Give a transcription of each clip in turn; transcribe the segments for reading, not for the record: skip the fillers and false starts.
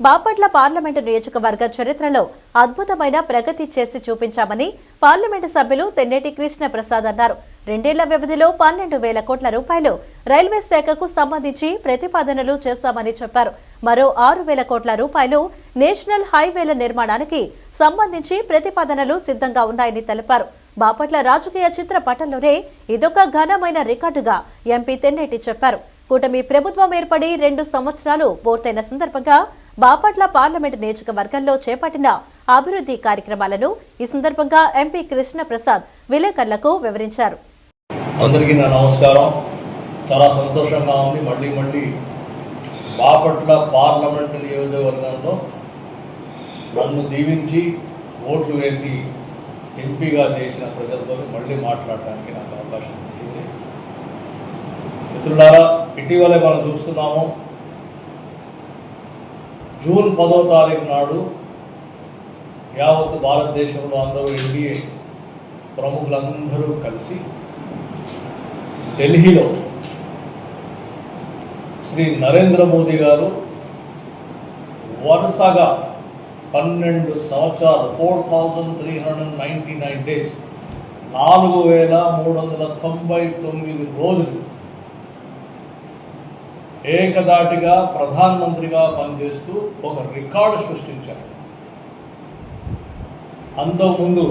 Bapatla parliament నియోజకవర్గ చరిత్రలో అద్భుతమైన ప్రగతి చేసి చూపించామని పార్లమెంటు సభ్యులు తెన్నేటి కృష్ణ ప్రసాద్ అన్నారు. 2 ఏళ్ల వ్యవధిలో 12,000 కోట్ల రూపాయలు రైల్వే శాఖకు సంబంధించి ప్రతిపాదనలు చేశామని చెప్పారు. మరో 6,000 కోట్ల రూపాయలు నేషనల్ హైవేల నిర్మాణానికి సంబంధించి ప్రతిపాదనలు సిద్ధంగా ఉన్నాయని తెలిపారు. బాపట్ల రాజకీయ చిత్రపటంలోనే ఇదొక ఘనమైన రికార్డుగా ఎంపీ తెన్నేటి చెప్పారు. కూటమి ప్రభుత్వం ఏర్పడి 2 సంవత్సరాలు పూర్తయిన సందర్భంగా బాపట్ల పార్లమెంటు నియోజకవర్గంలో చేపట్టిన అభివృద్ధి కార్యక్రమాలను ఈ సందర్భంగా ఎంపీ కృష్ణ ప్రసాద్ విలేకరులకు వివరించారు. అందరికీ నా నమస్కారం. చాలా సంతోషంగా ఉంది. మళ్ళీ బాపట్ల పార్లమెంటు నియోజకవర్గంలో నన్ను దీవించి ఓట్లు వేసి ఎంపీగా చేసిన ప్రజలతో మళ్ళీ మాట్లాడడానికి నాకు అవకాశం ఉంటుంది. మిత్రులారా, ఇటీవలే మనం చూస్తున్నాము, జూన్ 10వ తారీఖు నాడు యావత్ భారతదేశంలో అందరూ ఎన్డీఏ ప్రముఖులందరూ కలిసి ఢిల్లీలో శ్రీ నరేంద్ర మోదీ గారు వరుసగా 12 సంవత్సరాలు 4,399 డేస్ 4,399 రోజులు ఏకదాటిగా ప్రధానమంత్రిగా పనిచేస్తూ ఒక రికార్డు సృష్టించారు. అంతకుముందు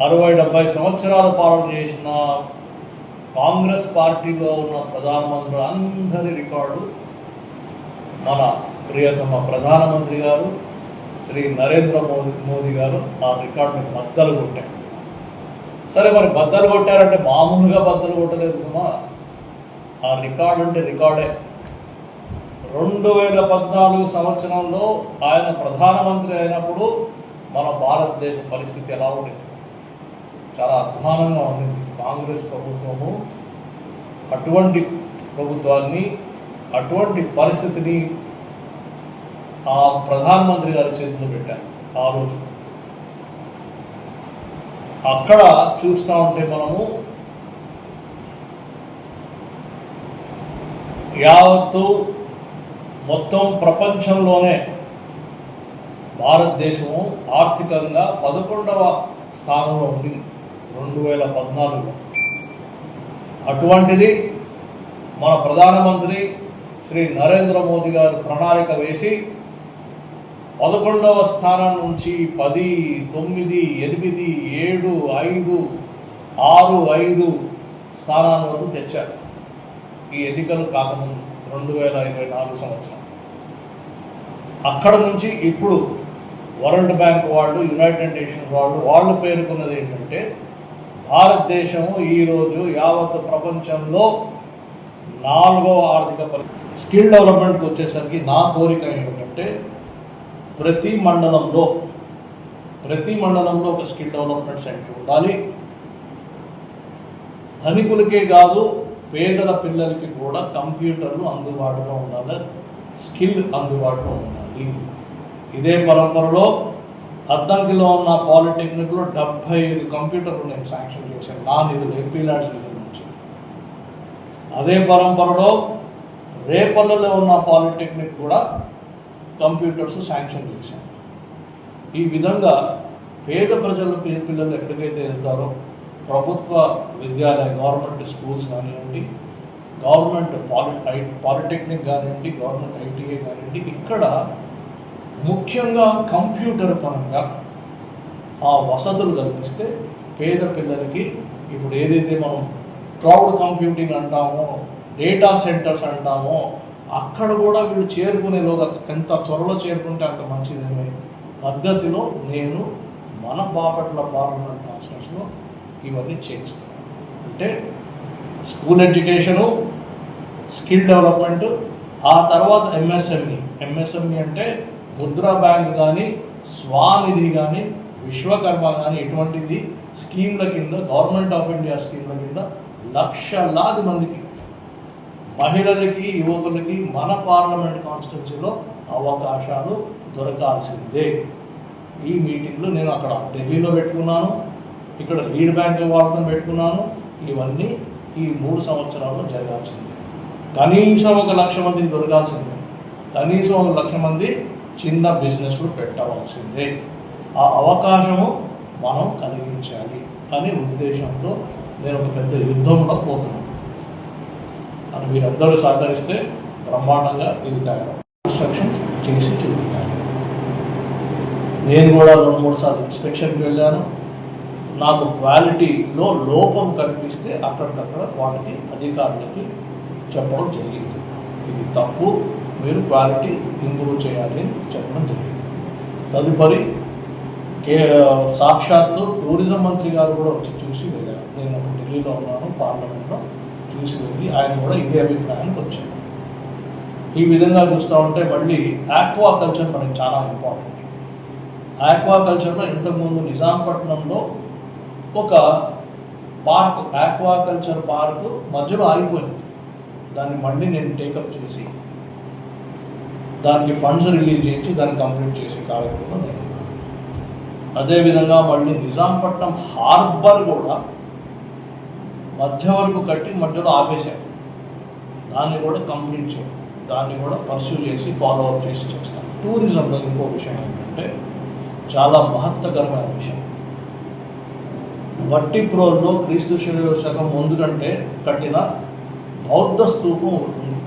60-70 సంవత్సరాల పాలన చేసిన కాంగ్రెస్ పార్టీలో ఉన్న ప్రధానమంత్రులు అందరి రికార్డు మన ప్రియతమ ప్రధానమంత్రి గారు శ్రీ నరేంద్ర మోదీ గారు ఆ రికార్డుని బద్దలు కొట్టారు. సరే, మరి బద్దలు కొట్టారంటే మామూలుగా బద్దలు కొట్టలేదు సుమా. ఆ రికార్డు అంటే రికార్డే. 2014 సంవత్సరంలో ఆయన ప్రధానమంత్రి అయినప్పుడు మన భారతదేశ పరిస్థితి ఎలా ఉండేది? చాలా అధ్వానంగా ఉండింది. కాంగ్రెస్ ప్రభుత్వము అటువంటి ప్రభుత్వాన్ని, అటువంటి పరిస్థితిని ఆ ప్రధానమంత్రి గారి చేతిలో పెట్టారు. ఆ రోజు అక్కడ చూస్తూ ఉంటే మనము యావత్తు మొత్తం ప్రపంచంలోనే భారతదేశము ఆర్థికంగా 11వ స్థానంలో ఉండింది 2014లో. అటువంటిది మన ప్రధానమంత్రి శ్రీ నరేంద్ర మోదీ గారు ప్రణాళిక వేసి 11వ స్థానం నుంచి 10, 9, 8, 7, 5, 6, 5 స్థానాల వరకు తెచ్చారు. ఈ ఎన్నికలు కాకముందు 2024 సంవత్సరం. అక్కడ నుంచి ఇప్పుడు వరల్డ్ బ్యాంక్ వాళ్ళు, యునైటెడ్ నేషన్స్ వాళ్ళు పేర్కొన్నది ఏంటంటే, భారతదేశము ఈరోజు యావత్ ప్రపంచంలో 4వ ఆర్థిక స్కిల్ డెవలప్మెంట్కి వచ్చేసరికి నా కోరిక ఏమిటంటే, ప్రతి మండలంలో ఒక స్కిల్ డెవలప్మెంట్ సెంటర్ ఉండాలి. ధనికులకే కాదు, పేదల పిల్లలకి కూడా కంప్యూటర్లు అందుబాటులో ఉండాలి, స్కిల్ అందుబాటులో ఉండాలి. ఇదే పరంపరలో అద్దంకిలో ఉన్న పాలిటెక్నిక్లో 75 కంప్యూటర్లు నేను శాంక్షన్ చేశాను, నా నిధులు, ఎంపీ ల్యాడ్స్ నిధుల నుంచి. అదే పరంపరలో రేపల్లలో ఉన్న పాలిటెక్నిక్ కూడా కంప్యూటర్స్ శాంక్షన్ చేశాను. ఈ విధంగా పేద ప్రజల పిల్లలు ఎక్కడికైతే వెళ్తారో, ప్రభుత్వ విద్యాలయ, గవర్నమెంట్ స్కూల్స్ కానివ్వండి, గవర్నమెంట్ పాలిటెక్నిక్ కానివ్వండి, గవర్నమెంట్ ఐటీఐ కానివ్వండి, ఇక్కడ ముఖ్యంగా కంప్యూటర్ పరంగా ఆ వసతులు కల్పిస్తే పేద పిల్లలకి ఇప్పుడు ఏదైతే మనం క్లౌడ్ కంప్యూటింగ్ అంటామో, డేటా సెంటర్స్ అంటామో, అక్కడ కూడా వీళ్ళు చేరుకునేలోగా ఎంత త్వరలో చేరుకుంటే అంత మంచిదనే పద్ధతిలో నేను మన బాపట్ల పార్లమెంట్ కాన్స్టిట్యూన్సీలో ఇవన్నీ చేయిస్తాను. అంటే స్కూల్ ఎడ్యుకేషను, స్కిల్ డెవలప్మెంట్, ఆ తర్వాత ఎంఎస్ఎంఈ అంటే ముద్రా బ్యాంక్ కానీ, స్వానిధి కానీ, విశ్వకర్మ కానీ, ఇటువంటిది స్కీమ్ల కింద, గవర్నమెంట్ ఆఫ్ ఇండియా స్కీమ్ల కింద లక్షలాది మందికి, మహిళలకి, యువకులకి మన పార్లమెంట్ కాన్స్టిట్యూన్సీలో అవకాశాలు దొరకాల్సిందే. ఈ మీటింగ్లో నేను అక్కడ ఢిల్లీలో పెట్టుకున్నాను, ఇక్కడ లీడ్ బ్యాంకుల వాడకం పెట్టుకున్నాను. ఇవన్నీ ఈ 3 సంవత్సరాల్లో జరగాల్సిందే. కనీసం 1 లక్ష మందికి దొరకాల్సిందే. కనీసం 1,00,000 మంది చిన్న బిజినెస్లు పెట్టవలసిందే. ఆ అవకాశము మనం కలిగించాలి అనే ఉద్దేశంతో నేను ఒక పెద్ద యుద్ధంలో పోతున్నాను. అని మీరందరూ సహకరిస్తే బ్రహ్మాండంగా ఇది తయారు కన్స్ట్రక్షన్ చేసి చూపించాలి. నేను కూడా 2-3 సార్లు ఇన్స్పెక్షన్కి వెళ్ళాను. నాకు క్వాలిటీలో లోపం కనిపిస్తే అక్కడికక్కడ వాటికి అధికారులకి చెప్పడం జరిగింది. ఇది తప్పు, మీరు క్వాలిటీ ఇంప్రూవ్ చేయాలి అని చెప్పడం జరిగింది. తదుపరి సాక్షాత్తు టూరిజం మంత్రి గారు కూడా వచ్చి చూసి వెళ్ళారు. నేను అప్పుడు ఢిల్లీలో ఉన్నాను, పార్లమెంట్లో చూసి వెళ్ళి ఆయన కూడా ఇదే అభిప్రాయానికి వచ్చారు. ఈ విధంగా చూస్తూ ఉంటే మళ్ళీ ఆక్వాకల్చర్ మనకి చాలా ఇంపార్టెంట్. ఆక్వాకల్చర్లో ఇంతకుముందు నిజాంపట్నంలో ఒక పార్క్, ఆక్వాకల్చర్ పార్క్ మధ్యలో ఆగిపోయింది. దాన్ని మళ్ళీ నేను టేకప్ చేసి దానికి ఫండ్స్ రిలీజ్ చేయించి దాన్ని కంప్లీట్ చేసే కార్యక్రమం నేను. అదేవిధంగా మళ్ళీ నిజాంపట్నం హార్బర్ కూడా మధ్య వరకు కట్టి మధ్యలో ఆపేశాను. దాన్ని కూడా కంప్లీట్ చేయాలి, దాన్ని కూడా పర్సూ చేసి ఫాలో అప్ చేసి చేస్తాను. టూరిజంలో ఇంకో విషయం ఏంటంటే చాలా మహత్తకరమైన విషయం. భట్టిప్రోల్లో క్రీస్తు శకం ముందు కంటే కట్టిన బౌద్ధ స్తూపం ఒకటి ఉంది.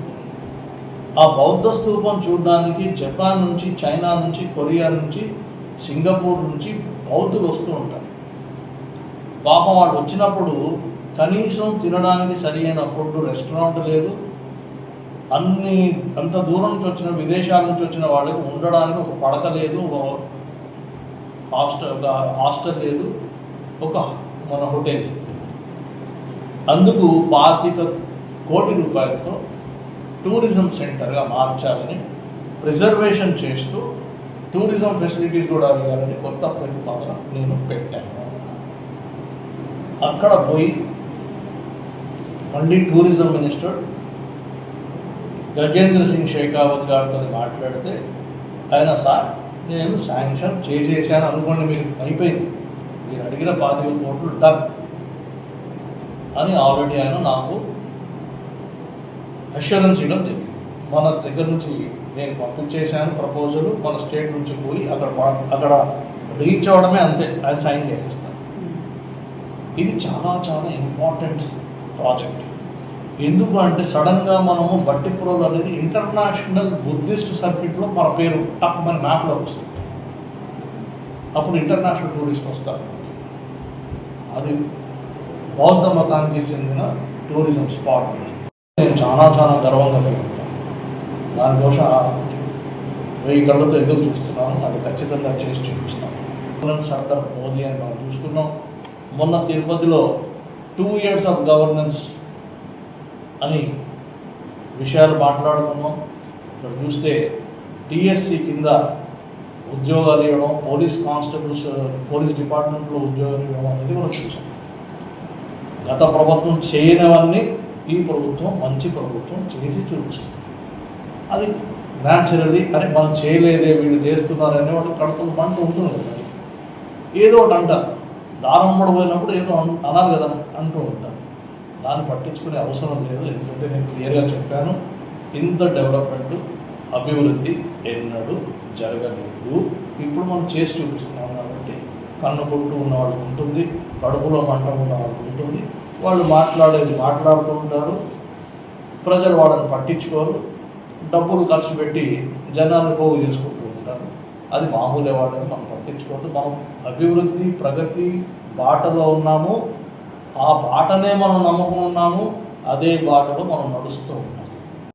ఆ బౌద్ధ స్తూపం చూడడానికి జపాన్ నుంచి, చైనా నుంచి, కొరియా నుంచి, సింగపూర్ నుంచి బౌద్ధులు వస్తూ ఉంటారు. పాపం వాళ్ళు వచ్చినప్పుడు కనీసం తినడానికి సరైన ఫుడ్, రెస్టారెంట్ లేదు. అంత దూరం నుంచి వచ్చిన, విదేశాల నుంచి వచ్చిన వాళ్ళకి ఉండడానికి ఒక పడక లేదు, హాస్టల్ లేదు, ఒక మన హోటల్ లేదు. అందుకు 25 కోట్ల రూపాయలతో టూరిజం సెంటర్గా మార్చాలని, ప్రిజర్వేషన్ చేస్తూ టూరిజం ఫెసిలిటీస్ కూడా ఇవ్వాలని కొత్త ప్రతిపాదన నేను పెట్టాను. అక్కడ పోయి మళ్ళీ టూరిజం మినిస్టర్ గజేంద్ర సింగ్ షేకావత్ గారితో మాట్లాడితే ఆయన, సార్ నేను శాంక్షన్ చేసేసాను అనుకోండి, మీరు అయిపోయింది, మీరు అడిగిన 25 కోట్లు డన్ అని ఆల్రెడీ ఆయన నాకు అష్యూరెన్స్ ఇవ్వడం జరిగింది. మన దగ్గర నుంచి నేను పంపించేశాను ప్రపోజల్, మన స్టేట్ నుంచి పోయి అక్కడ రీచ్ అవ్వడమే, అంతే, ఆయన సైన్ చేసేస్తాను. ఇది చాలా చాలా ఇంపార్టెంట్ ప్రాజెక్ట్. ఎందుకు అంటే సడన్గా మనము భట్టిప్రోలు అనేది ఇంటర్నేషనల్ బుద్ధిస్ట్ సర్క్యూట్లో మన పేరు టక్ మన మ్యాప్లోకి వస్తుంది. అప్పుడు ఇంటర్నేషనల్ టూరిస్ట్ వస్తారు. అది బౌద్ధ మతానికి చెందిన టూరిజం స్పాట్. నేను చాలా చాలా గర్వంగా ఫీల్ అవుతాను. దానికోసం 1000 కళ్ళతో ఎదురు చూస్తున్నాను. అది ఖచ్చితంగా చేసి చూపిస్తాను. సర్దార్ మోదీ అని మనం చూసుకున్నాం. మొన్న తిరుపతిలో 2 years ఆఫ్ గవర్నెన్స్ అని విషయాలు మాట్లాడుకున్నాం. ఇక్కడ చూస్తే టీఎస్సీ కింద ఉద్యోగాలు ఇవ్వడం, పోలీస్ కానిస్టేబుల్స్, పోలీస్ డిపార్ట్మెంట్లో ఉద్యోగాలు ఇవ్వడం అనేది మనం చూసాం. గత ప్రభుత్వం చేయనివన్నీ ఈ ప్రభుత్వం, మంచి ప్రభుత్వం చేసి చూపిస్తుంది. అది న్యాచురల్లీ అని మనం చేయలేదే, వీళ్ళు చేస్తున్నారనే వాళ్ళు కడుపులు మంట ఉంటుంది కదా. ఏదో ఒకటి అంటారు, దారం పడిపోయినప్పుడు ఏదో అనాలి కదా అంటూ ఉంటారు. దాన్ని పట్టించుకునే అవసరం లేదు. ఎందుకంటే నేను క్లియర్గా చెప్పాను, ఇంత డెవలప్మెంట్, అభివృద్ధి ఎన్నడూ జరగలేదు. ఇప్పుడు మనం చేసి చూపిస్తున్నాం కాబట్టి కన్ను కొట్టు ఉన్న వాళ్ళకి ఉంటుంది, కడుపులో మంట ఉన్న వాళ్ళకి ఉంటుంది. వాళ్ళు మాట్లాడేది మాట్లాడుతూ ఉంటారు, ప్రజలు వాళ్ళని పట్టించుకోరు, డబ్బులు ఖర్చు పెట్టి జనాన్ని పోగు చేసుకుంటూ ఉంటారు. అది మామూలే, వాళ్ళని మనం పట్టించుకోవద్దు. మనం అభివృద్ధి, ప్రగతి బాటలో ఉన్నాము. ఆ బాటనే మనం నమ్ముకుని ఉన్నాము. అదే బాటలో మనం నడుస్తూ ఉన్నాము.